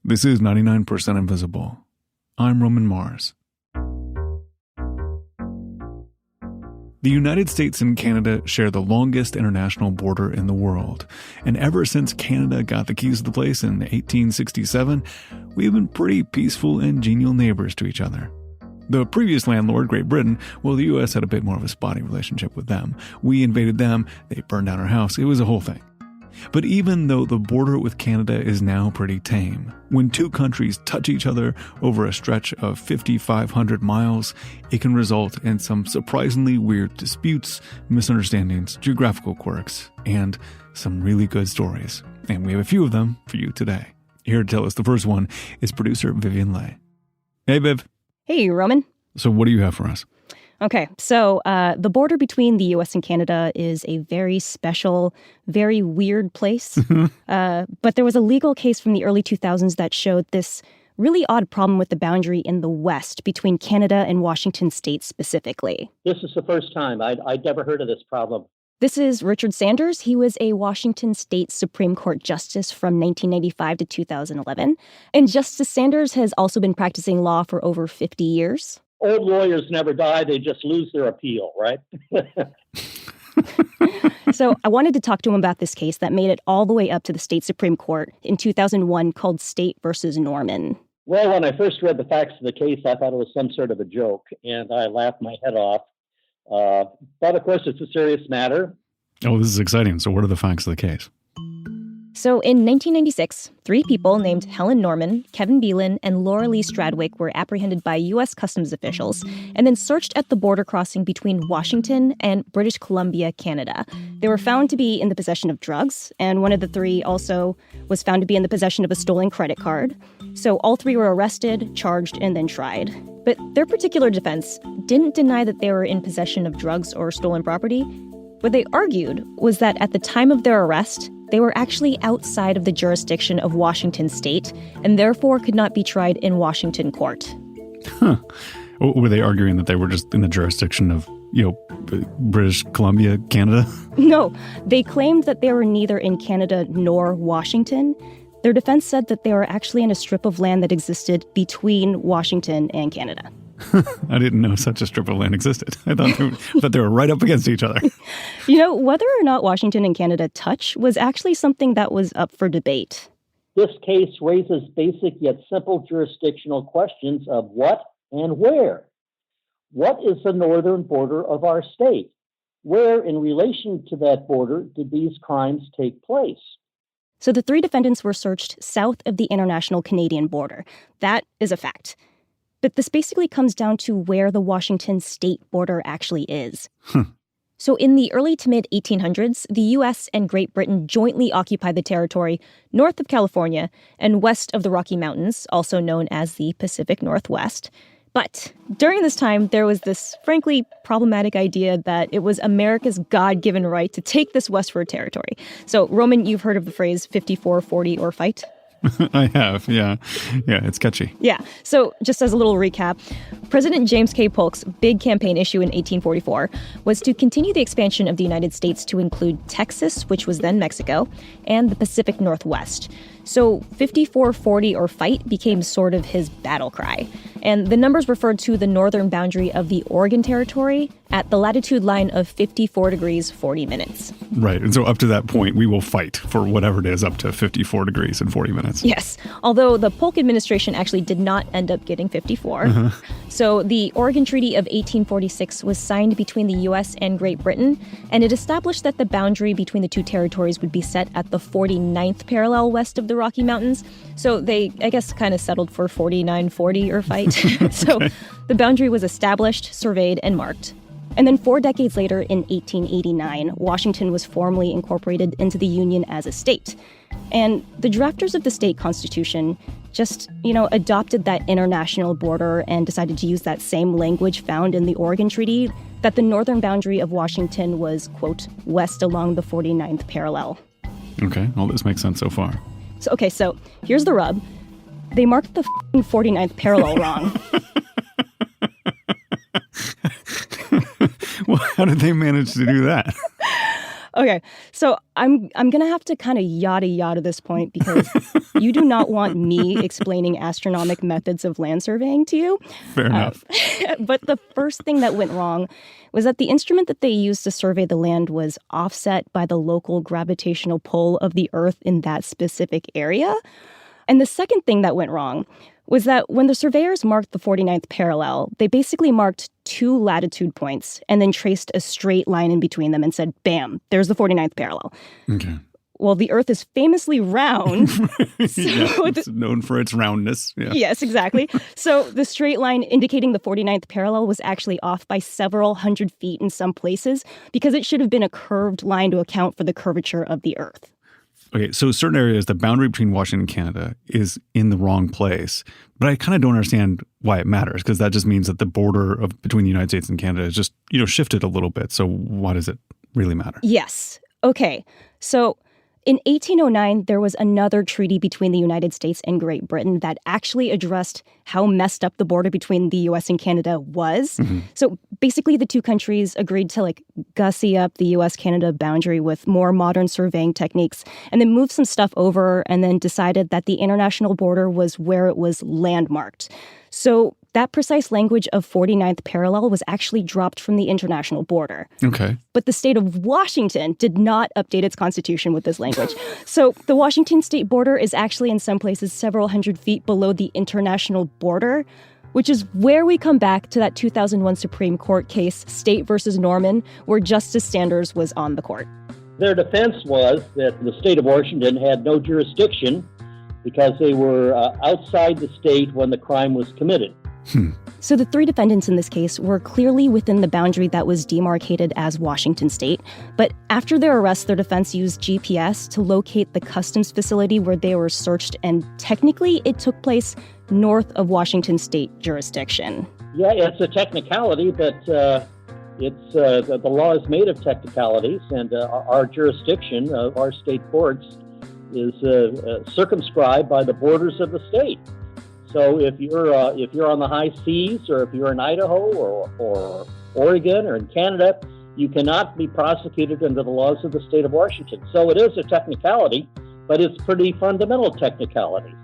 This is 99% Invisible. I'm Roman Mars. The United States and Canada share the longest international border in the world. And ever since Canada got the keys to the place in 1867, we've been pretty peaceful and genial neighbors to each other. The previous landlord, Great Britain, well, the U.S. had a bit more of a spotty relationship with them. We invaded them, they burned down our house, it was a whole thing. But even though the border with Canada is now pretty tame, when two countries touch each other over a stretch of 5,500 miles, it can result in some surprisingly weird disputes, misunderstandings, geographical quirks, and some really good stories. And we have a few of them for you today. Here to tell us the first one is producer Vivian Leigh. Hey, Viv. Hey, Roman. So what do you have for us? Okay, so the border between the U.S. and Canada is a very special, very weird place. But there was a legal case from the early 2000s that showed this really odd problem with the boundary in the West between Canada and Washington state specifically. This is the first time. I'd never heard of this problem. This is Richard Sanders. He was a Washington State Supreme Court justice from 1995 to 2011. And Justice Sanders has also been practicing law for over 50 years. Old lawyers never die. They just lose their appeal, right? So I wanted to talk to him about this case that made it all the way up to the state Supreme Court in 2001 called State versus Norman. Well, when I first read the facts of the case, I thought it was some sort of a joke, and I laughed my head off. But of course, it's a serious matter. Oh, this is exciting. So what are the facts of the case? So in 1996, 3 people named Helen Norman, Kevin Beelan, and Laura Lee Stradwick were apprehended by U.S. Customs officials and then searched at the border crossing between Washington and British Columbia, Canada. They were found to be in the possession of drugs, and one of the 3 also was found to be in the possession of a stolen credit card. So all 3 were arrested, charged, and then tried. But their particular defense didn't deny that they were in possession of drugs or stolen property. What they argued was that at the time of their arrest, they were actually outside of the jurisdiction of Washington state and therefore could not be tried in Washington court. Huh. Were they arguing that they were just in the jurisdiction of, British Columbia, Canada? No, they claimed that they were neither in Canada nor Washington. Their defense said that they were actually in a strip of land that existed between Washington and Canada. I didn't know such a strip of land existed. I thought they were right up against each other. Whether or not Washington and Canada touch was actually something that was up for debate. This case raises basic yet simple jurisdictional questions of what and where. What is the northern border of our state? Where, in relation to that border, did these crimes take place? So the 3 defendants were searched south of the international Canadian border. That is a fact. But this basically comes down to where the Washington state border actually is. So in the early to mid-1800s, the U.S. and Great Britain jointly occupied the territory north of California and west of the Rocky Mountains, also known as the Pacific Northwest. But during this time, there was this, frankly, problematic idea that it was America's God-given right to take this westward territory. So, Roman, you've heard of the phrase 54, 40, or fight? I have, yeah. Yeah, it's catchy. Yeah. So just as a little recap, President James K. Polk's big campaign issue in 1844 was to continue the expansion of the United States to include Texas, which was then Mexico, and the Pacific Northwest. So 54, 40, or fight became sort of his battle cry. And the numbers referred to the northern boundary of the Oregon Territory at the latitude line of 54 degrees, 40 minutes. Right. And so up to that point, we will fight for whatever it is up to 54 degrees and 40 minutes. Yes. Although the Polk administration actually did not end up getting 54. So the Oregon Treaty of 1846 was signed between the U.S. and Great Britain, and it established that the boundary between the 2 territories would be set at the 49th parallel west of the Rocky Mountains. So they, I guess, kind of settled for 49-40 or fight. So the boundary was established, surveyed, and marked. And then 4 decades later, in 1889, Washington was formally incorporated into the Union as a state. And the drafters of the state constitution just, adopted that international border and decided to use that same language found in the Oregon Treaty, that the northern boundary of Washington was, quote, west along the 49th parallel. Okay, all this makes sense so far. So here's the rub. They marked the 49th parallel wrong. Well, how did they manage to do that? Okay, so I'm going to have to kind of yada this point because you do not want me explaining astronomic methods of land surveying to you. Fair enough. But the first thing that went wrong was that the instrument that they used to survey the land was offset by the local gravitational pull of the Earth in that specific area. And the second thing that went wrong was that when the surveyors marked the 49th parallel, they basically marked 2 latitude points and then traced a straight line in between them and said, bam, there's the 49th parallel. Okay. Well, the Earth is famously round. It's known for its roundness. Yeah. Yes, exactly. So the straight line indicating the 49th parallel was actually off by several hundred feet in some places because it should have been a curved line to account for the curvature of the Earth. Okay, so certain areas, the boundary between Washington and Canada is in the wrong place. But I kind of don't understand why it matters, because that just means that the border between the United States and Canada is just, shifted a little bit. So why does it really matter? Yes. Okay. So in 1809, there was another treaty between the United States and Great Britain that actually addressed how messed up the border between the U.S. and Canada was. Mm-hmm. So basically, the two countries agreed to gussy up the U.S.-Canada boundary with more modern surveying techniques and then moved some stuff over and then decided that the international border was where it was landmarked. So that precise language of 49th parallel was actually dropped from the international border. Okay. But the state of Washington did not update its constitution with this language. So the Washington state border is actually in some places several hundred feet below the international border, which is where we come back to that 2001 Supreme Court case, State versus Norman, where Justice Sanders was on the court. Their defense was that the state of Washington had no jurisdiction because they were outside the state when the crime was committed. So the 3 defendants in this case were clearly within the boundary that was demarcated as Washington state. But after their arrest, their defense used GPS to locate the customs facility where they were searched. And technically, it took place north of Washington state jurisdiction. Yeah, it's a technicality, but the law is made of technicalities. And our jurisdiction of our state courts is circumscribed by the borders of the state. So if you're on the high seas, or if you're in Idaho or Oregon or in Canada, you cannot be prosecuted under the laws of the state of Washington. So it is a technicality, but it's pretty fundamental technicality.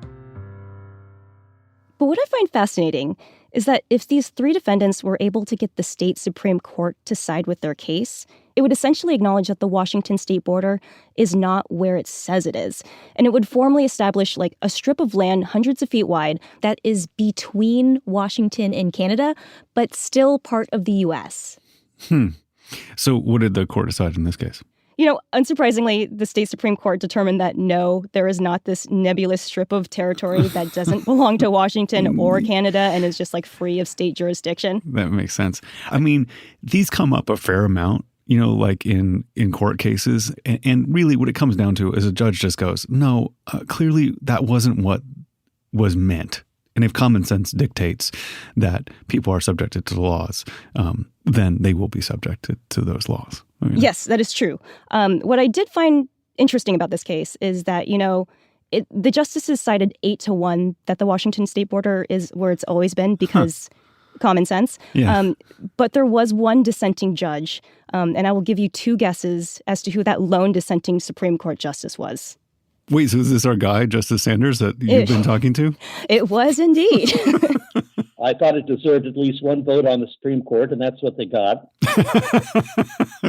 But what I find fascinating is that if these 3 defendants were able to get the state Supreme Court to side with their case, it would essentially acknowledge that the Washington state border is not where it says it is. And it would formally establish a strip of land hundreds of feet wide that is between Washington and Canada, but still part of the U.S. So what did the court decide in this case? Unsurprisingly, the state Supreme Court determined that no, there is not this nebulous strip of territory that doesn't belong to Washington or Canada and is just free of state jurisdiction. That makes sense. I mean, these come up a fair amount, in court cases. And really what it comes down to is a judge just goes, no, clearly that wasn't what was meant. And if common sense dictates that people are subjected to the laws, then they will be subjected to those laws. Yes, that is true. What I did find interesting about this case is that, the justices cited 8-1 that the Washington state border is where it's always been because common sense. Yeah. But there was one dissenting judge, and I will give you 2 guesses as to who that lone dissenting Supreme Court justice was. Wait, so is this our guy, Justice Sanders, that you've been talking to? It was indeed. I thought it deserved at least 1 vote on the Supreme Court, and that's what they got.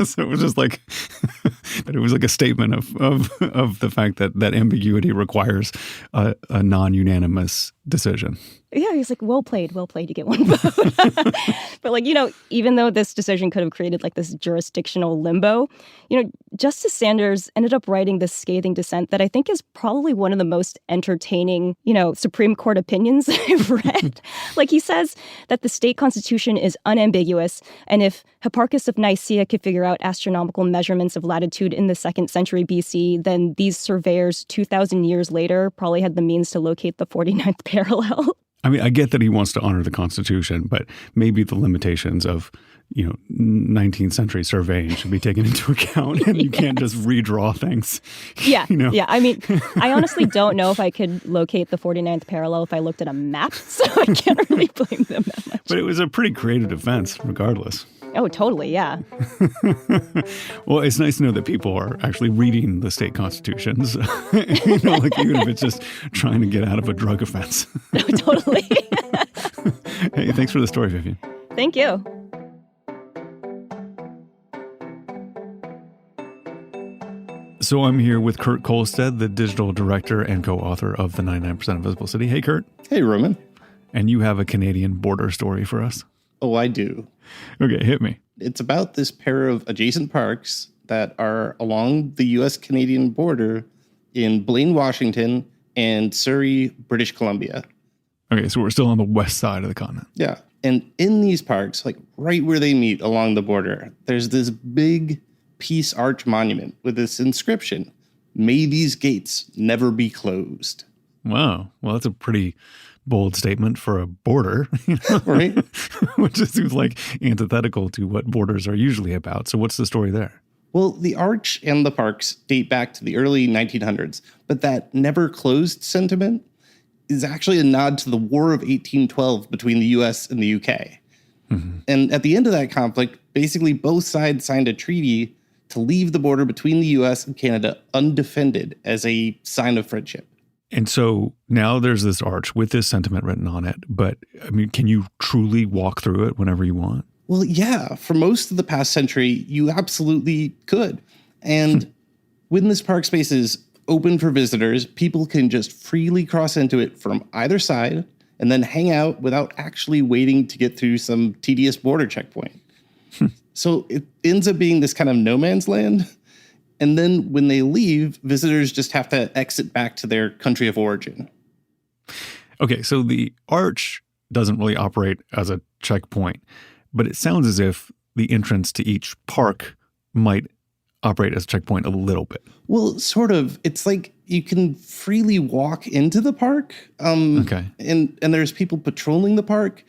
So it was just but it was a statement of the fact that ambiguity requires a non-unanimous decision. Yeah, he's well played, you get 1 vote. But even though this decision could have created this jurisdictional limbo, Justice Sanders ended up writing this scathing dissent that I think is probably one of the most entertaining, Supreme Court opinions I've read. He says that the state constitution is unambiguous, and if Hipparchus of Nicaea could figure out astronomical measurements of latitude in the 2nd century BC, then these surveyors 2,000 years later probably had the means to locate the 49th parallel. I mean, I get that he wants to honor the Constitution, but maybe the limitations of, 19th century surveying should be taken into account, and you can't just redraw things. Yeah, yeah. I mean, I honestly don't know if I could locate the 49th parallel if I looked at a map, so I can't really blame them that much. But it was a pretty creative defense, regardless. Oh, totally, yeah. Well, it's nice to know that people are actually reading the state constitutions, like even if it's just trying to get out of a drug offense. Totally. Hey, thanks for the story, Vivian. Thank you. So I'm here with Kurt Kolstad, the digital director and co-author of The 99% Invisible City. Hey, Kurt. Hey, Roman. And you have a Canadian border story for us. Oh, I do. Okay, hit me. It's about this pair of adjacent parks that are along the U.S.-Canadian border in Blaine, Washington, and Surrey, British Columbia. Okay, so we're still on the west side of the continent. Yeah. And in these parks, like right where they meet along the border, there's this big Peace Arch monument with this inscription, "May these gates never be closed." Wow. Well, that's a pretty bold statement for a border, Right? Which just seems like antithetical to what borders are usually about. So what's the story there? Well, the arch and the parks date back to the early 1900s, but that never closed sentiment is actually a nod to the War of 1812 between the U.S. and the U.K. Mm-hmm. And at the end of that conflict, basically both sides signed a treaty to leave the border between the U.S. and Canada undefended as a sign of friendship. And so now there's this arch with this sentiment written on it. But, I mean, can you truly walk through it whenever you want? Well, yeah. For most of the past century, you absolutely could. And when this park space is open for visitors, people can just freely cross into it from either side and then hang out without actually waiting to get through some tedious border checkpoint. So it ends up being this kind of no man's land. And then when they leave, visitors just have to exit back to their country of origin. Okay, so the arch doesn't really operate as a checkpoint, but it sounds as if the entrance to each park might operate as a checkpoint a little bit. Well, sort of. It's like you can freely walk into the park. Okay. And there's people patrolling the park.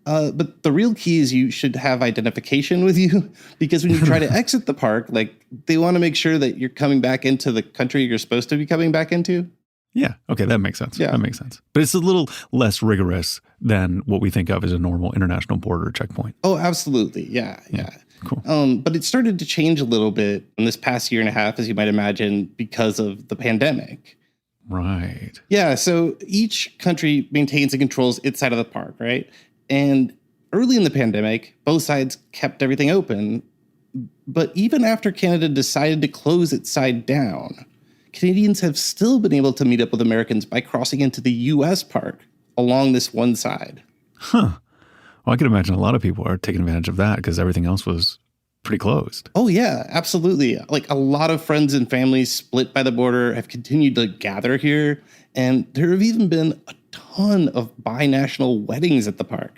But the real key is you should have identification with you, because when you try to exit the park, like they want to make sure that you're coming back into the country you're supposed to be coming back into. Yeah. Okay. That makes sense. Yeah. That makes sense. But it's a little less rigorous than what we think of as a normal international border checkpoint. Oh, absolutely. Yeah. Cool. But it started to change a little bit in this past year and a half, as you might imagine, because of the pandemic. Right. Yeah. So each country maintains and controls its side of the park, right? And early in the pandemic, both sides kept everything open. But even after Canada decided to close its side down, Canadians have still been able to meet up with Americans by crossing into the U.S. park along this one side. Huh. Well, I can imagine a lot of people are taking advantage of that because everything else was pretty closed. Oh, yeah, absolutely. Like a lot of friends and families split by the border have continued to gather here. And there have even been a ton of binational weddings at the park.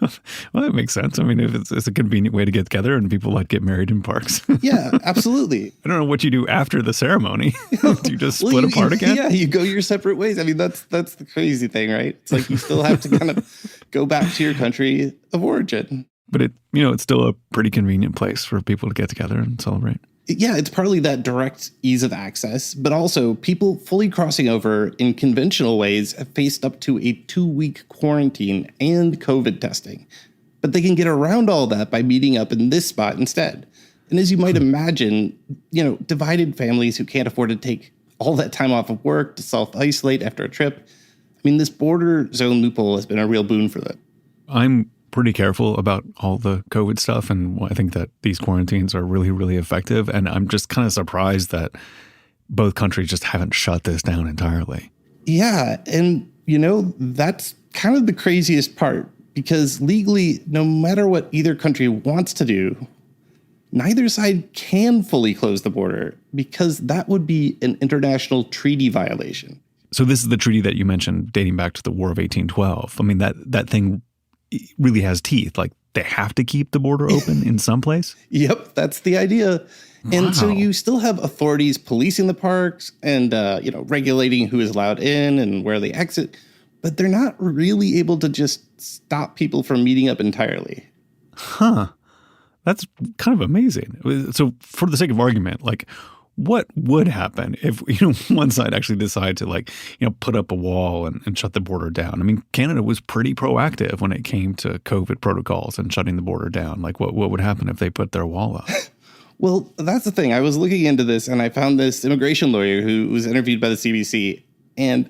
Well, that makes sense. I mean, if it's a convenient way to get together and people like get married in parks. Yeah, absolutely. I don't know what you do after the ceremony. Do you just split apart again? Yeah, you go your separate ways. I mean, that's the crazy thing, right? It's like you still have to kind of go back to your country of origin. But it's still a pretty convenient place for people to get together and celebrate. Yeah, it's partly that direct ease of access, but also people fully crossing over in conventional ways have faced up to a 2-week quarantine and COVID testing. But they can get around all that by meeting up in this spot instead. And as you might imagine, divided families who can't afford to take all that time off of work to self-isolate after a trip. I mean, this border zone loophole has been a real boon for them. I'm pretty careful about all the COVID stuff, and I think that these quarantines are really, really effective. And I'm just kind of surprised that both countries just haven't shut this down entirely. Yeah, and that's kind of the craziest part, because legally, no matter what either country wants to do, neither side can fully close the border, because that would be an international treaty violation. So this is the treaty that you mentioned dating back to the War of 1812. I mean, that thing really has teeth. Like, they have to keep the border open in some place? Yep, that's the idea. And Wow. so you still have authorities policing the parks and, regulating who is allowed in and where they exit. But they're not really able to just stop people from meeting up entirely. Huh. That's kind of amazing. So for the sake of argument, like, what would happen if, one side actually decided to put up a wall and shut the border down? I mean, Canada was pretty proactive when it came to COVID protocols and shutting the border down. Like what would happen if they put their wall up? Well, that's the thing. I was looking into this and I found this immigration lawyer who was interviewed by the CBC, and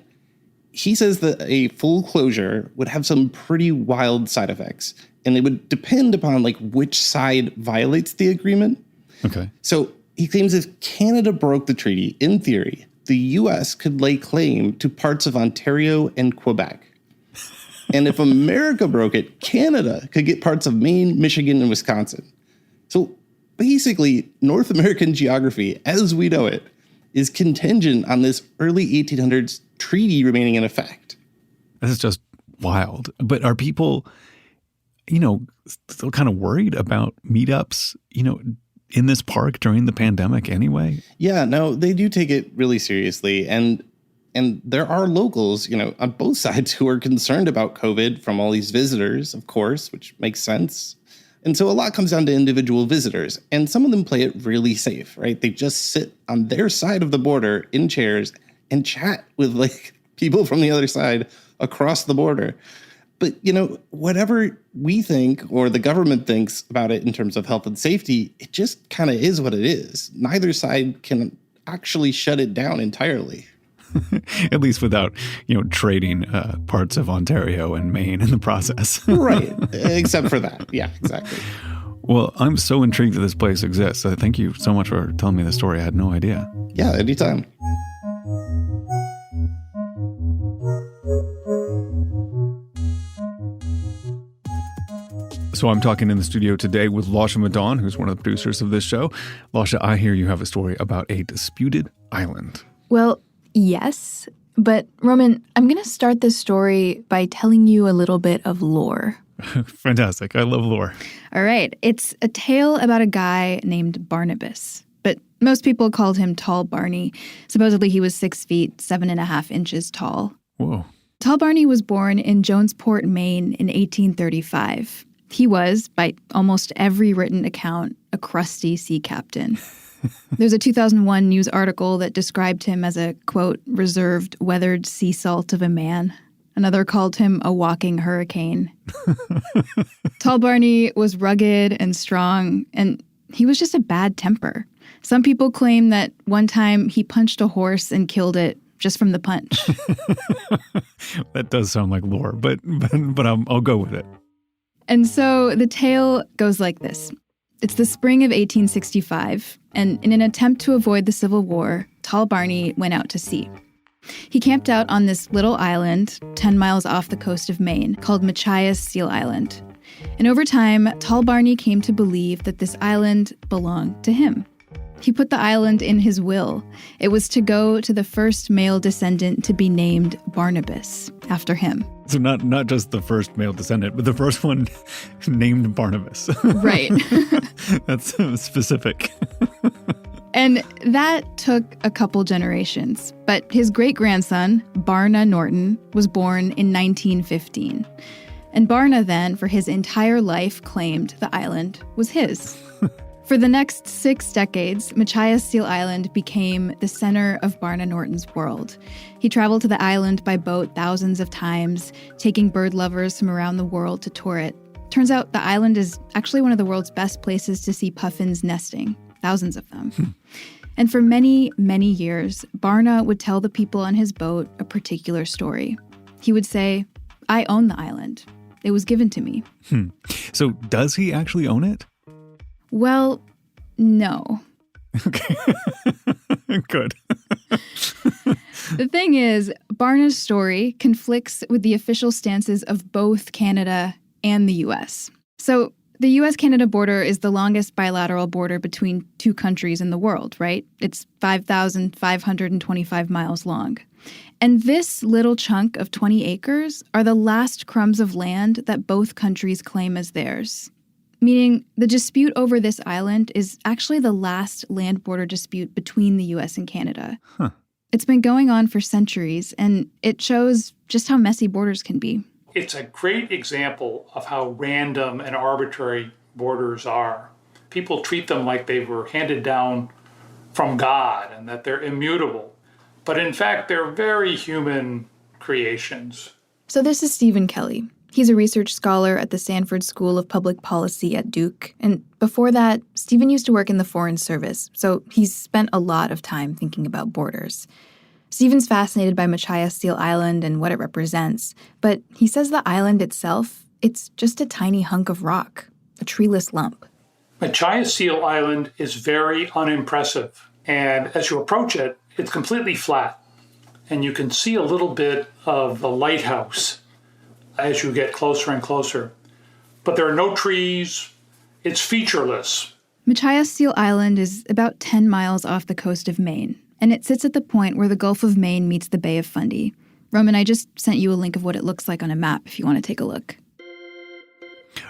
he says that a full closure would have some pretty wild side effects, and it would depend upon which side violates the agreement. Okay. So he claims if Canada broke the treaty, in theory, the U.S. could lay claim to parts of Ontario and Quebec. And if America broke it, Canada could get parts of Maine, Michigan, and Wisconsin. So basically, North American geography, as we know it, is contingent on this early 1800s treaty remaining in effect. This is just wild. But are people, still kind of worried about meetups, in this park during the pandemic anyway? Yeah, no, they do take it really seriously. And there are locals, on both sides who are concerned about COVID from all these visitors, of course, which makes sense. And so a lot comes down to individual visitors, and some of them play it really safe, right? They just sit on their side of the border in chairs and chat with people from the other side across the border. But, whatever we think or the government thinks about it in terms of health and safety, it just kind of is what it is. Neither side can actually shut it down entirely. At least without, trading parts of Ontario and Maine in the process. Right. Except for that. Yeah, exactly. Well, I'm so intrigued that this place exists. Thank you so much for telling me the story. I had no idea. Yeah, anytime. So I'm talking in the studio today with Lasha Madan, who's one of the producers of this show. Lasha, I hear you have a story about a disputed island. Well, yes, but Roman, I'm going to start this story by telling you a little bit of lore. Fantastic. I love lore. All right. It's a tale about a guy named Barnabas, but most people called him Tall Barney. Supposedly he was 6 feet, 7.5 inches tall. Whoa. Tall Barney was born in Jonesport, Maine in 1835. He was, by almost every written account, a crusty sea captain. There's a 2001 news article that described him as a, quote, reserved, weathered sea salt of a man. Another called him a walking hurricane. Tall Barney was rugged and strong, and he was just a bad temper. Some people claim that one time he punched a horse and killed it just from the punch. That does sound like lore, but I'll go with it. And so the tale goes like this. It's the spring of 1865, and in an attempt to avoid the Civil War, Tall Barney went out to sea. He camped out on this little island 10 miles off the coast of Maine called Machias Seal Island. And over time, Tall Barney came to believe that this island belonged to him. He put the island in his will. It was to go to the first male descendant to be named Barnabas, after him. So not just the first male descendant, but the first one named Barnabas. Right. That's specific. And that took a couple generations. But his great-grandson, Barna Norton, was born in 1915. And Barna then, for his entire life, claimed the island was his. For the next 6 decades, Machias Seal Island became the center of Barna Norton's world. He traveled to the island by boat thousands of times, taking bird lovers from around the world to tour it. Turns out the island is actually one of the world's best places to see puffins nesting, thousands of them. And for many, many years, Barna would tell the people on his boat a particular story. He would say, "I own the island. It was given to me." So does he actually own it? Well, no. Okay. Good. The thing is, Barna's story conflicts with the official stances of both Canada and the U.S. So the U.S.-Canada border is the longest bilateral border between two countries in the world, right? It's 5,525 miles long. And this little chunk of 20 acres are the last crumbs of land that both countries claim as theirs. Meaning the dispute over this island is actually the last land border dispute between the U.S. and Canada. Huh. It's been going on for centuries, and it shows just how messy borders can be. It's a great example of how random and arbitrary borders are. People treat them like they were handed down from God and that they're immutable. But in fact, they're very human creations. So this is Stephen Kelly. He's a research scholar at the Sanford School of Public Policy at Duke. And before that, Stephen used to work in the Foreign Service, so he's spent a lot of time thinking about borders. Stephen's fascinated by Machias Seal Island and what it represents, but he says the island itself, it's just a tiny hunk of rock, a treeless lump. Machias Seal Island is very unimpressive, and as you approach it, it's completely flat, and you can see a little bit of the lighthouse as you get closer and closer. But there are no trees. It's featureless. Machias Seal Island is about 10 miles off the coast of Maine, and it sits at the point where the Gulf of Maine meets the Bay of Fundy. Roman, I just sent you a link of what it looks like on a map if you want to take a look.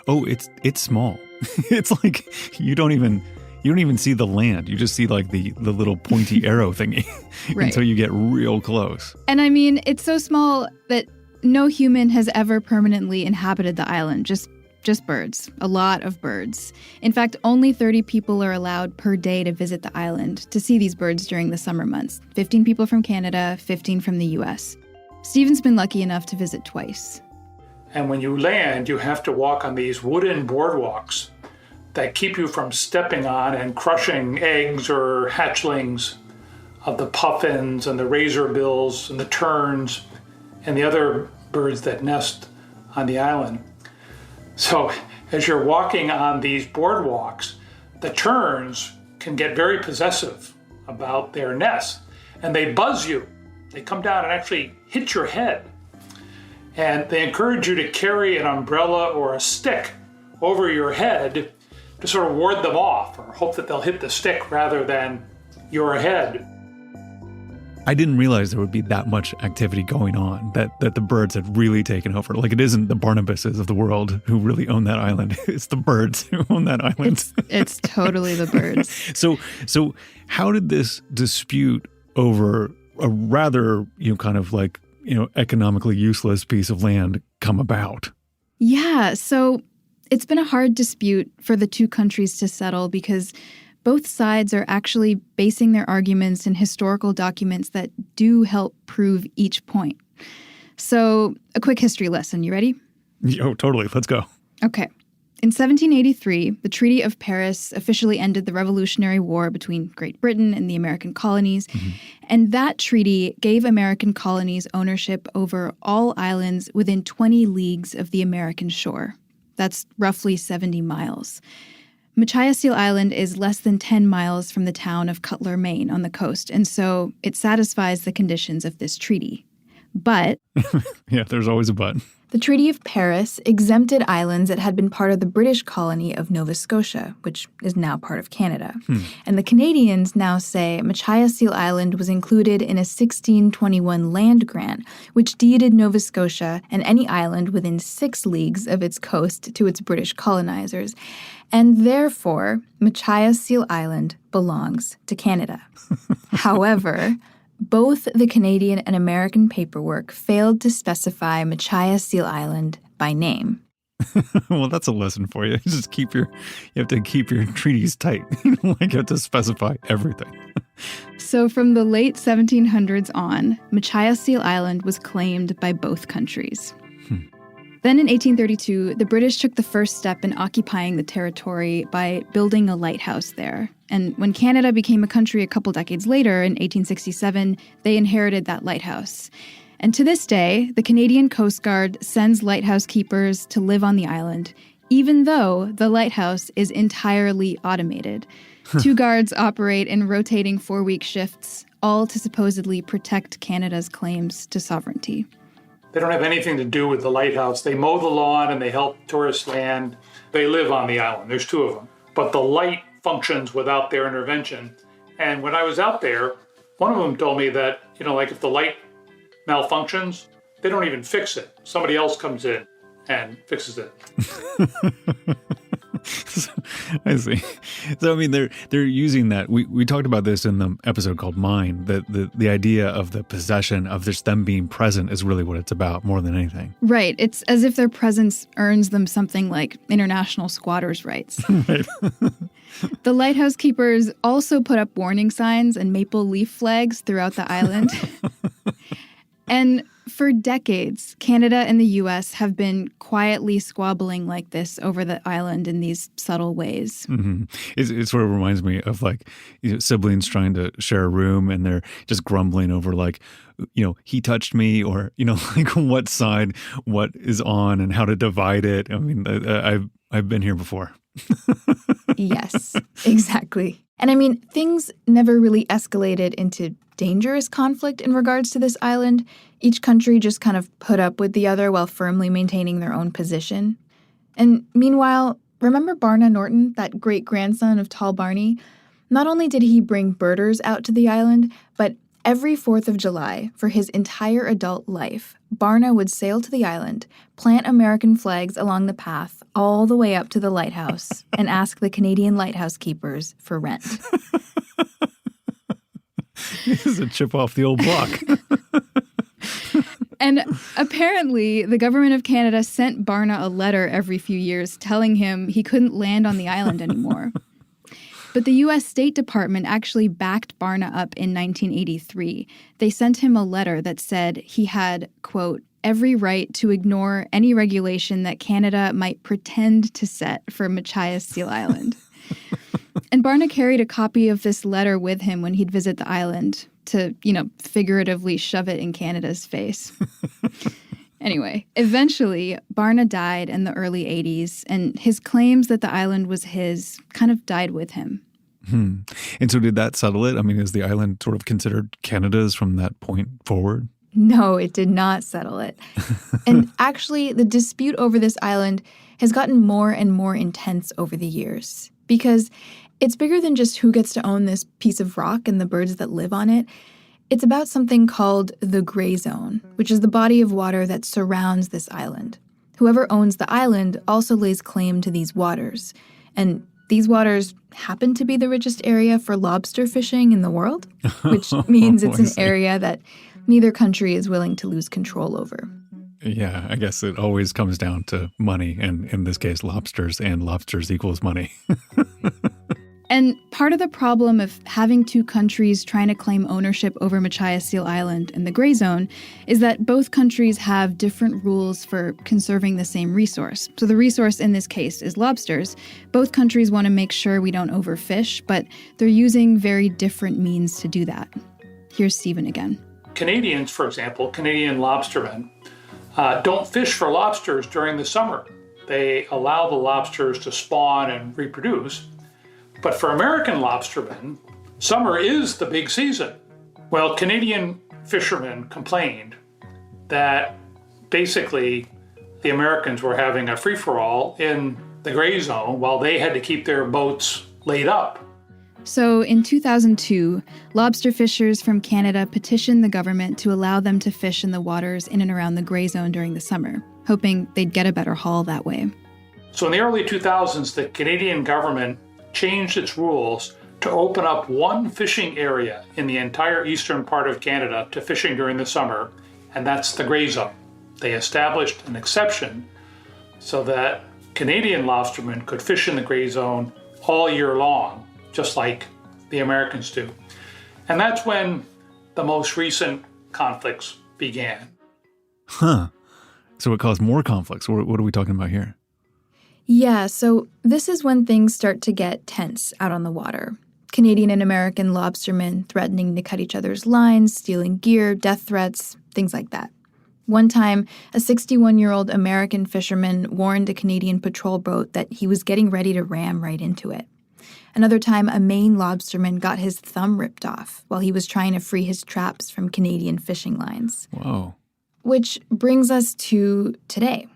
Oh, it's small. It's like you don't even see the land. You just see like the little pointy arrow thingy Right. until you get real close. And I mean, it's so small that no human has ever permanently inhabited the island, just birds, a lot of birds. In fact, only 30 people are allowed per day to visit the island to see these birds during the summer months. 15 people from Canada, 15 from the US. Stephen's been lucky enough to visit twice. And when you land, you have to walk on these wooden boardwalks that keep you from stepping on and crushing eggs or hatchlings of the puffins and the razorbills and the terns and the other birds that nest on the island. So as you're walking on these boardwalks, the terns can get very possessive about their nests, and they buzz you. They come down and actually hit your head. And they encourage you to carry an umbrella or a stick over your head to sort of ward them off or hope that they'll hit the stick rather than your head. I didn't realize there would be that much activity going on, that the birds had really taken over. Like, it isn't the Barnabases of the world who really own that island. It's the birds who own that island. It's totally the birds. So how did this dispute over a rather, kind of like, economically useless piece of land come about? Yeah, so it's been a hard dispute for the two countries to settle because both sides are actually basing their arguments in historical documents that do help prove each point. So, a quick history lesson. You ready? Oh, totally. Let's go. Okay. In 1783, the Treaty of Paris officially ended the Revolutionary War between Great Britain and the American colonies. Mm-hmm. And that treaty gave American colonies ownership over all islands within 20 leagues of the American shore. That's roughly 70 miles. Machias Seal Island is less than 10 miles from the town of Cutler, Maine, on the coast, and so it satisfies the conditions of this treaty. But yeah, there's always a but. The Treaty of Paris exempted islands that had been part of the British colony of Nova Scotia, which is now part of Canada. And the Canadians now say Machias Seal Island was included in a 1621 land grant, which deeded Nova Scotia and any island within 6 leagues of its coast to its British colonizers. And therefore, Machias Seal Island belongs to Canada. However, both the Canadian and American paperwork failed to specify Machias Seal Island by name. Well, that's a lesson for you. You have to keep your treaties tight. You have to specify everything. So from the late 1700s on, Machias Seal Island was claimed by both countries. Then in 1832, the British took the first step in occupying the territory by building a lighthouse there. And when Canada became a country a couple decades later, in 1867, they inherited that lighthouse. And to this day, the Canadian Coast Guard sends lighthouse keepers to live on the island, even though the lighthouse is entirely automated. 2 guards operate in rotating 4-week shifts, all to supposedly protect Canada's claims to sovereignty. They don't have anything to do with the lighthouse. They mow the lawn and they help tourists land. They live on the island. There's 2 of them. But the light functions without their intervention. And when I was out there, one of them told me that, like if the light malfunctions, they don't even fix it. Somebody else comes in and fixes it. I see. So I mean, they're using that. We talked about this in the episode called Mine. That the idea of the possession of just them being present is really what it's about more than anything. Right. It's as if their presence earns them something like international squatters' rights. Right. The lighthouse keepers also put up warning signs and maple leaf flags throughout the island. And for decades, Canada and the U.S. have been quietly squabbling like this over the island in these subtle ways. Mm-hmm. It sort of reminds me of siblings trying to share a room and they're just grumbling over he touched me, or like what side what is on and how to divide it. I mean, I've been here before. Yes, exactly. And I mean, things never really escalated into dangerous conflict in regards to this island. Each country just kind of put up with the other while firmly maintaining their own position. And meanwhile, remember Barna Norton, that great-grandson of Tall Barney? Not only did he bring birders out to the island, but every 4th of July, for his entire adult life, Barna would sail to the island, plant American flags along the path all the way up to the lighthouse, and ask the Canadian lighthouse keepers for rent. This is a chip off the old block. And apparently, the government of Canada sent Barna a letter every few years telling him he couldn't land on the island anymore. But the U.S. State Department actually backed Barna up in 1983. They sent him a letter that said he had, quote, every right to ignore any regulation that Canada might pretend to set for Machias Seal Island. And Barna carried a copy of this letter with him when he'd visit the island to, figuratively shove it in Canada's face. Anyway, eventually, Barna died in the early 80s, and his claims that the island was his kind of died with him. And so did that settle it? I mean, is the island sort of considered Canada's from that point forward? No, it did not settle it. And actually, the dispute over this island has gotten more and more intense over the years because it's bigger than just who gets to own this piece of rock and the birds that live on it. It's about something called the gray zone, which is the body of water that surrounds this island. Whoever owns the island also lays claim to these waters. And these waters happen to be the richest area for lobster fishing in the world, which means it's an area that neither country is willing to lose control over. Yeah, I guess it always comes down to money, and in this case, lobsters, and lobsters equals money. And part of the problem of having two countries trying to claim ownership over Machias Seal Island and the Gray Zone is that both countries have different rules for conserving the same resource. So the resource in this case is lobsters. Both countries want to make sure we don't overfish, but they're using very different means to do that. Here's Stephen again. Canadians, for example, Canadian lobstermen, don't fish for lobsters during the summer. They allow the lobsters to spawn and reproduce. But for American lobstermen, summer is the big season. Well, Canadian fishermen complained that basically the Americans were having a free-for-all in the gray zone while they had to keep their boats laid up. So in 2002, lobster fishers from Canada petitioned the government to allow them to fish in the waters in and around the gray zone during the summer, hoping they'd get a better haul that way. So in the early 2000s, the Canadian government changed its rules to open up one fishing area in the entire eastern part of Canada to fishing during the summer, and that's the gray zone. They established an exception so that Canadian lobstermen could fish in the gray zone all year long, just like the Americans do. And that's when the most recent conflicts began. Huh. So it caused more conflicts. What are we talking about here? Yeah, so this is when things start to get tense out on the water. Canadian and American lobstermen threatening to cut each other's lines, stealing gear, death threats, things like that. One time, a 61-year-old American fisherman warned a Canadian patrol boat that he was getting ready to ram right into it. Another time, a Maine lobsterman got his thumb ripped off while he was trying to free his traps from Canadian fishing lines. Whoa. Which brings us to today.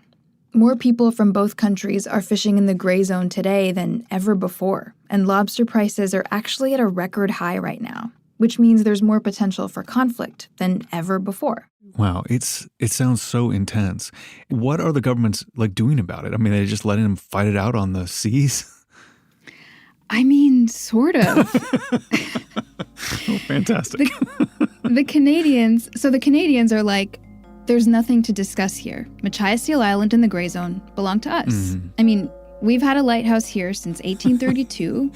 More people from both countries are fishing in the gray zone today than ever before, and lobster prices are actually at a record high right now, which means there's more potential for conflict than ever before. Wow, it sounds so intense. What are the governments doing about it? I mean, are they just letting them fight it out on the seas? I mean, sort of. Oh, fantastic. The Canadians are like, there's nothing to discuss here. Machias Seal Island and the Gray Zone belong to us. Mm-hmm. I mean, we've had a lighthouse here since 1832.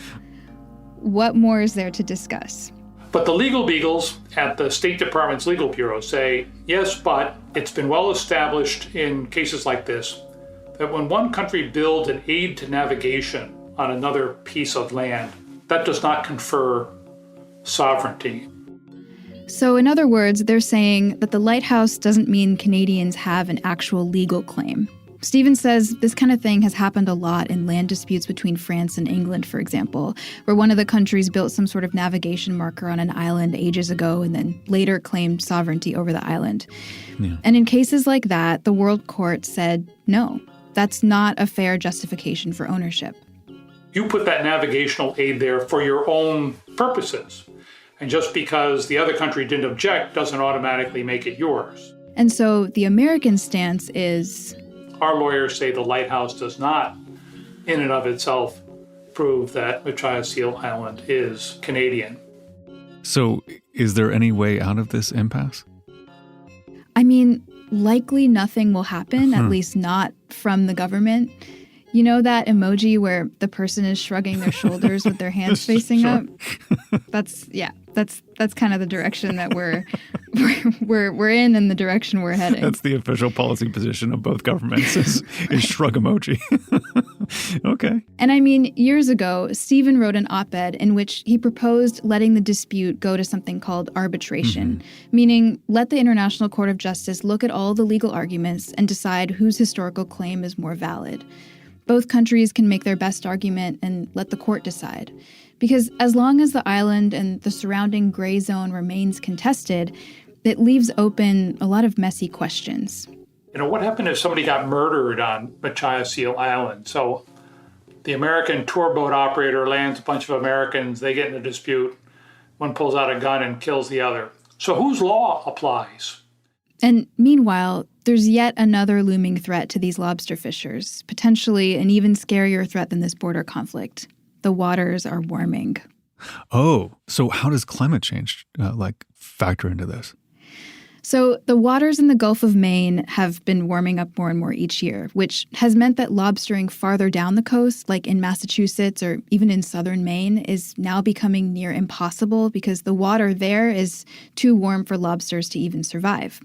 What more is there to discuss? But the legal beagles at the State Department's legal bureau say, yes, but it's been well established in cases like this that when one country builds an aid to navigation on another piece of land, that does not confer sovereignty. So in other words, they're saying that the lighthouse doesn't mean Canadians have an actual legal claim. Stephen says this kind of thing has happened a lot in land disputes between France and England, for example, where one of the countries built some sort of navigation marker on an island ages ago and then later claimed sovereignty over the island. Yeah. And in cases like that, the World Court said, no, that's not a fair justification for ownership. You put that navigational aid there for your own purposes. And just because the other country didn't object doesn't automatically make it yours. And so the American stance is... Our lawyers say the lighthouse does not, in and of itself, prove that Machias Seal Island is Canadian. So is there any way out of this impasse? I mean, likely nothing will happen, at least not from the government. You know that emoji where the person is shrugging their shoulders with their hands facing up? That's kind of the direction that we're in and the direction we're heading. That's the official policy position of both governments is shrug emoji. Okay. And I mean, years ago, Stephen wrote an op-ed in which he proposed letting the dispute go to something called arbitration, meaning let the International Court of Justice look at all the legal arguments and decide whose historical claim is more valid. Both countries can make their best argument and let the court decide. Because as long as the island and the surrounding gray zone remains contested, it leaves open a lot of messy questions. You know, what happened if somebody got murdered on Machias Seal Island? So the American tour boat operator lands a bunch of Americans, they get in a dispute, one pulls out a gun and kills the other. So whose law applies? And meanwhile, there's yet another looming threat to these lobster fishers, potentially an even scarier threat than this border conflict. The waters are warming. Oh, so how does climate change factor into this? So the waters in the Gulf of Maine have been warming up more and more each year, which has meant that lobstering farther down the coast, like in Massachusetts or even in southern Maine, is now becoming near impossible because the water there is too warm for lobsters to even survive.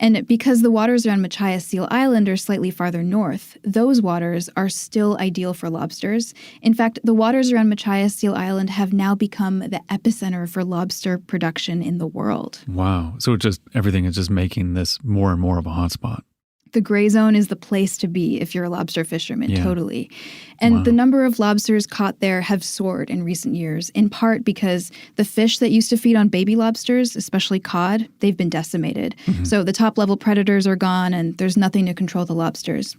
And because the waters around Machias Seal Island are slightly farther north, those waters are still ideal for lobsters. In fact, the waters around Machias Seal Island have now become the epicenter for lobster production in the world. Wow. So everything is just making this more and more of a hotspot. The gray zone is the place to be if you're a lobster fisherman, totally. And wow. The number of lobsters caught there have soared in recent years, in part because the fish that used to feed on baby lobsters, especially cod, they've been decimated. So the top-level predators are gone and there's nothing to control the lobsters.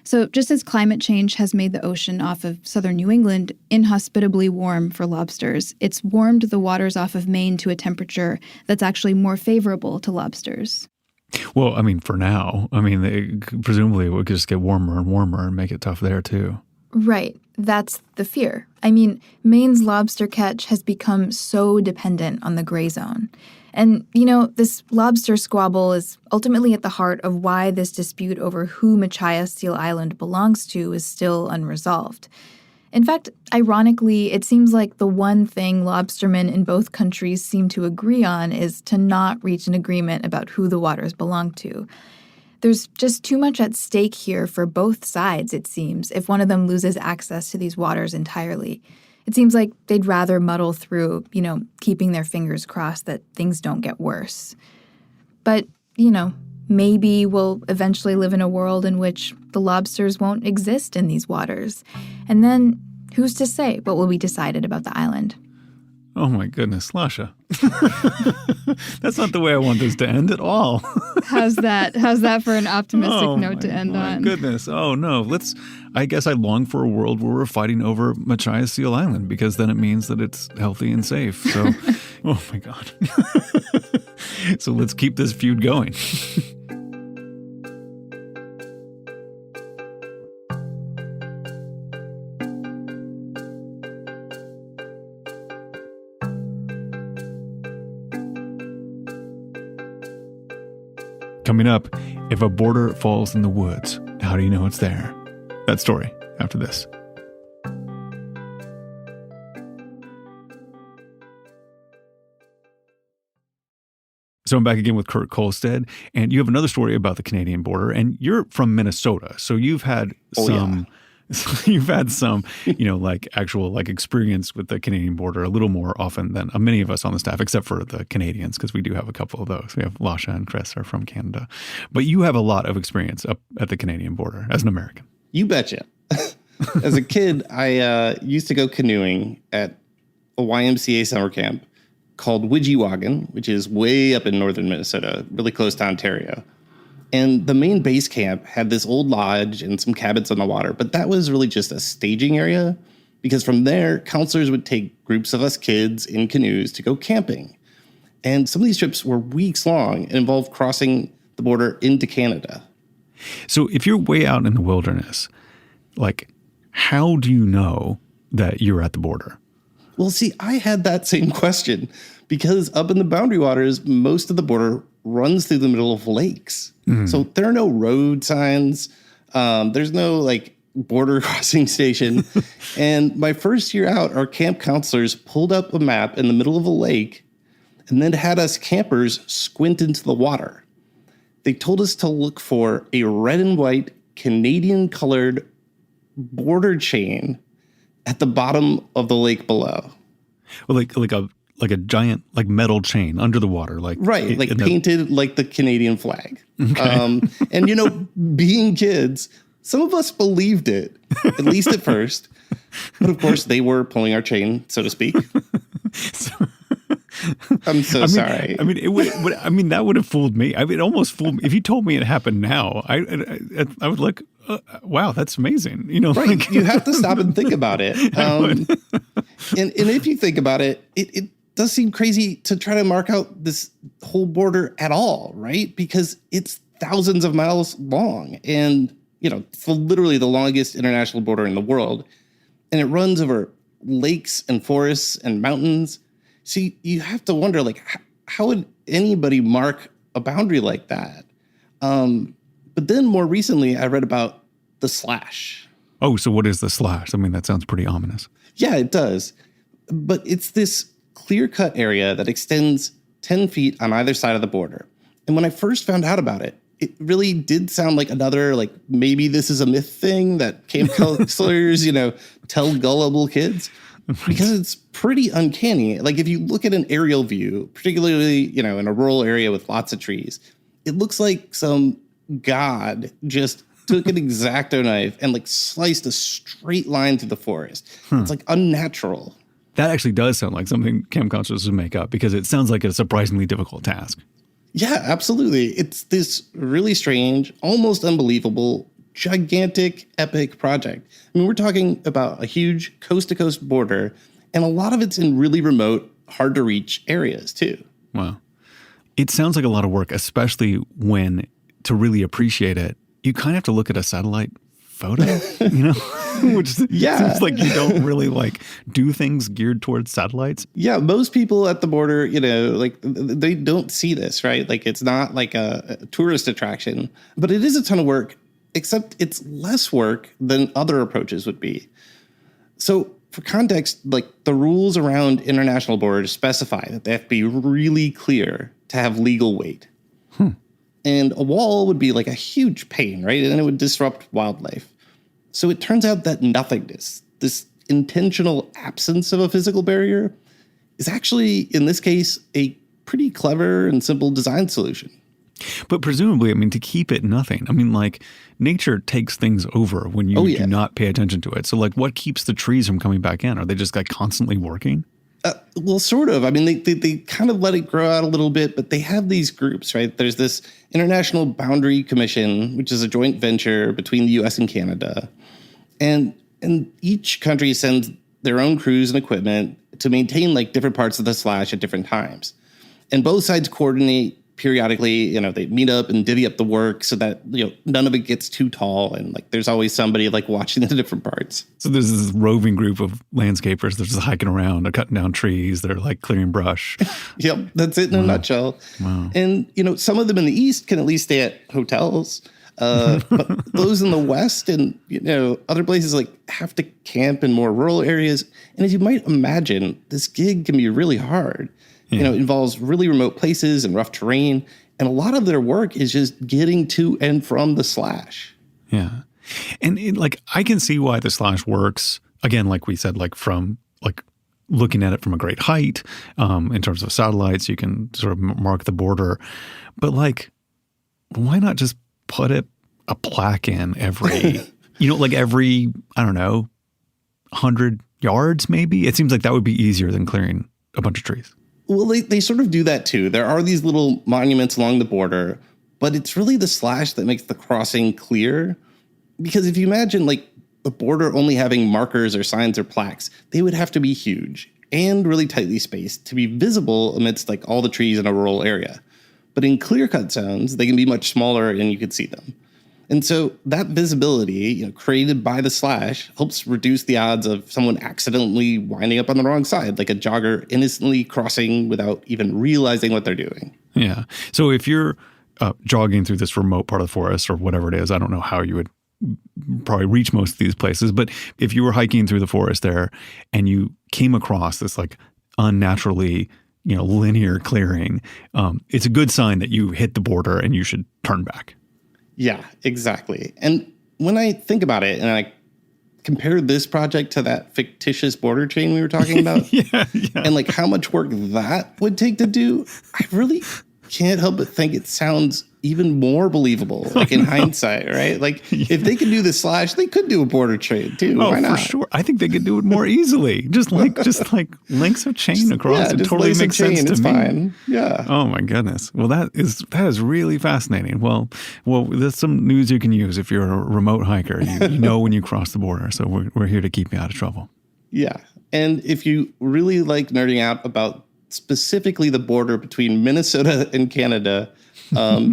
So just as climate change has made the ocean off of southern New England inhospitably warm for lobsters, it's warmed the waters off of Maine to a temperature that's actually more favorable to lobsters. Well, I mean, for now, presumably it would just get warmer and warmer and make it tough there too. Right. That's the fear. I mean, Maine's lobster catch has become so dependent on the gray zone. And, this lobster squabble is ultimately at the heart of why this dispute over who Machias Seal Island belongs to is still unresolved. In fact, ironically, it seems like the one thing lobstermen in both countries seem to agree on is to not reach an agreement about who the waters belong to. There's just too much at stake here for both sides, it seems, if one of them loses access to these waters entirely. It seems like they'd rather muddle through, keeping their fingers crossed that things don't get worse. But, maybe we'll eventually live in a world in which the lobsters won't exist in these waters. And then, who's to say what will be decided about the island? Oh my goodness, Lasha. That's not the way I want this to end at all. How's that for an optimistic note to end on? Oh my goodness. Oh no. I guess I long for a world where we're fighting over Machias Seal Island because then it means that it's healthy and safe. So, oh my God. So let's keep this feud going. Coming up, if a border falls in the woods, how do you know it's there? That story after this. So I'm back again with Kurt Kolstad, and you have another story about the Canadian border, and you're from Minnesota, so you've had you've had some, like actual like experience with the Canadian border a little more often than many of us on the staff, except for the Canadians, because we do have a couple of those. We have Lasha and Chris are from Canada, but you have a lot of experience up at the Canadian border as an American. You betcha. As a kid, I used to go canoeing at a YMCA summer camp called Widgiewagon, which is way up in northern Minnesota, really close to Ontario. And the main base camp had this old lodge and some cabins on the water, but that was really just a staging area, because from there, counselors would take groups of us kids in canoes to go camping. And some of these trips were weeks long and involved crossing the border into Canada. So if you're way out in the wilderness, like, how do you know that you're at the border? Well, see, I had that same question, because up in the Boundary Waters, most of the border runs through the middle of lakes. Mm-hmm. So there are no road signs. There's no like border crossing station. And my first year out, our camp counselors pulled up a map in the middle of a lake and then had us campers squint into the water. They told us to look for a red and white Canadian colored border chain at the bottom of the lake below. Well, like a giant like metal chain under the water, like right, like painted like the Canadian flag. Okay. And being kids, some of us believed it, at least at first. But of course, they were pulling our chain, so to speak. I'm sorry. I mean, that would have fooled me. It almost fooled me. If you told me it happened now, I would look. Wow, that's amazing. Right. Like, you have to stop and think about it. And if you think about it, it does seem crazy to try to mark out this whole border at all, right? Because it's thousands of miles long, and it's literally the longest international border in the world, and it runs over lakes and forests and mountains. So you have to wonder, like, how would anybody mark a boundary like that? But then more recently, I read about the slash. Oh, so what is the slash? I mean, that sounds pretty ominous. Yeah, it does. But it's this clear-cut area that extends 10 feet on either side of the border. And when I first found out about it, it really did sound like another, like, maybe this is a myth thing that camp counselors, tell gullible kids. Because it's pretty uncanny. Like, if you look at an aerial view, particularly, in a rural area with lots of trees, it looks like some god just took an X-Acto knife and like sliced a straight line through the forest. It's like unnatural. That actually does sound like something camp counselors would make up, because it sounds like a surprisingly difficult task. Yeah, absolutely. It's this really strange, almost unbelievable, gigantic, epic project. I mean, we're talking about a huge coast-to-coast border, and a lot of it's in really remote, hard-to-reach areas, too. Wow. It sounds like a lot of work, especially when, to really appreciate it, you kind of have to look at a satellite photo, which seems like you don't really like do things geared towards satellites. Yeah, most people at the border, like they don't see this, right? Like, it's not like a tourist attraction, but it is a ton of work, except it's less work than other approaches would be. So for context, like, the rules around international borders specify that they have to be really clear to have legal weight. And a wall would be like a huge pain, right? And it would disrupt wildlife. So it turns out that nothingness, this intentional absence of a physical barrier, is actually, in this case, a pretty clever and simple design solution. But presumably, I mean, to keep it nothing, I mean, like, nature takes things over when you do not pay attention to it. So, like, what keeps the trees from coming back in? Are they just, like, constantly working? Well, sort of. I mean, they kind of let it grow out a little bit, but they have these groups, right? There's this International Boundary Commission, which is a joint venture between the U.S. and Canada. And each country sends their own crews and equipment to maintain, like, different parts of the slash at different times. And both sides coordinate periodically, they meet up and divvy up the work so that, none of it gets too tall. And like, there's always somebody like watching the different parts. So there's this roving group of landscapers. They're just hiking around. They're cutting down trees. They're like clearing brush. Yep. That's it in a nutshell. Wow. And, some of them in the East can at least stay at hotels. But those in the West and, other places like have to camp in more rural areas. And as you might imagine, this gig can be really hard. Yeah. It involves really remote places and rough terrain. And a lot of their work is just getting to and from the slash. Yeah. And I can see why the slash works. Again, like we said, from looking at it from a great height, in terms of satellites, you can sort of mark the border. But why not just put a plaque in every, every, I don't know, 100 yards maybe? It seems like that would be easier than clearing a bunch of trees. Well, they sort of do that too. There are these little monuments along the border, but it's really the slash that makes the crossing clear. Because if you imagine the border only having markers or signs or plaques, they would have to be huge and really tightly spaced to be visible amidst all the trees in a rural area. But in clear-cut zones, they can be much smaller and you could see them. And so that visibility, created by the slash, helps reduce the odds of someone accidentally winding up on the wrong side, like a jogger innocently crossing without even realizing what they're doing. Yeah. So if you're jogging through this remote part of the forest or whatever it is, I don't know how you would probably reach most of these places, but if you were hiking through the forest there and you came across this unnaturally linear clearing, it's a good sign that you hit the border and you should turn back. Yeah, exactly. And when I think about it and I compare this project to that fictitious border chain we were talking about, and how much work that would take to do, I really can't help but think it sounds even more believable, in hindsight, right? If they could do the slash, they could do a border chain too. Oh, why not? for sure. I think they could do it more easily. Just links of chain across. It totally makes sense to me. Fine. Yeah. Oh my goodness. Well, that is really fascinating. Well, there's some news you can use if you're a remote hiker. You know when you cross the border. So we're here to keep you out of trouble. Yeah. And if you really like nerding out about specifically the border between Minnesota and Canada,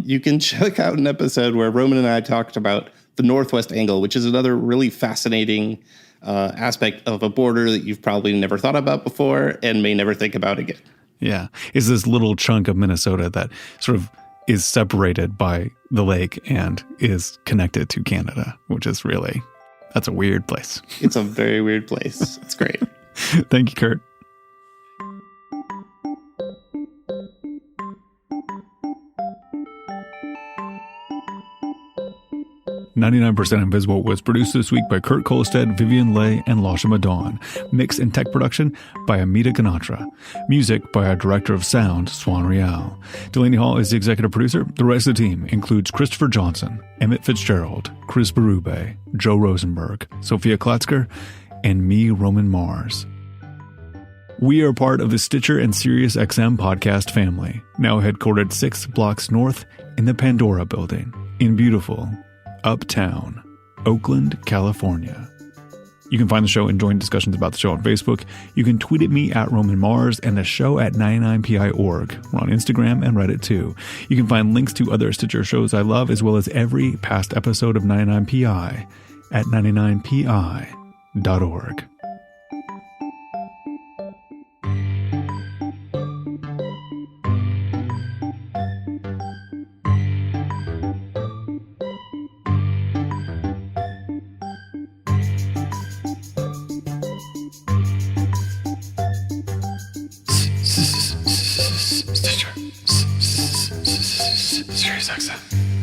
you can check out an episode where Roman and I talked about the Northwest Angle, which is another really fascinating aspect of a border that you've probably never thought about before and may never think about again. Yeah. Is this little chunk of Minnesota that sort of is separated by the lake and is connected to Canada, which is that's a weird place. It's a very weird place. It's great. Thank you, Kurt. "99% Invisible" was produced this week by Kurt Kolstad, Vivian Leigh, and Lasha Madon. Mix and tech production by Amita Ganatra. Music by our director of sound, Swan Rial. Delaney Hall is the executive producer. The rest of the team includes Christopher Johnson, Emmett Fitzgerald, Chris Berube, Joe Rosenberg, Sophia Klatzker, and me, Roman Mars. We are part of the Stitcher and SiriusXM podcast family, now headquartered 6 blocks north in the Pandora building in beautiful Uptown, Oakland, California. You can find the show and join discussions about the show on Facebook. You can tweet at me at Roman Mars and the show at 99pi.org. We're on Instagram and Reddit too. You can find links to other Stitcher shows I love as well as every past episode of 99pi at 99pi.org. Stitcher. SiriusXM.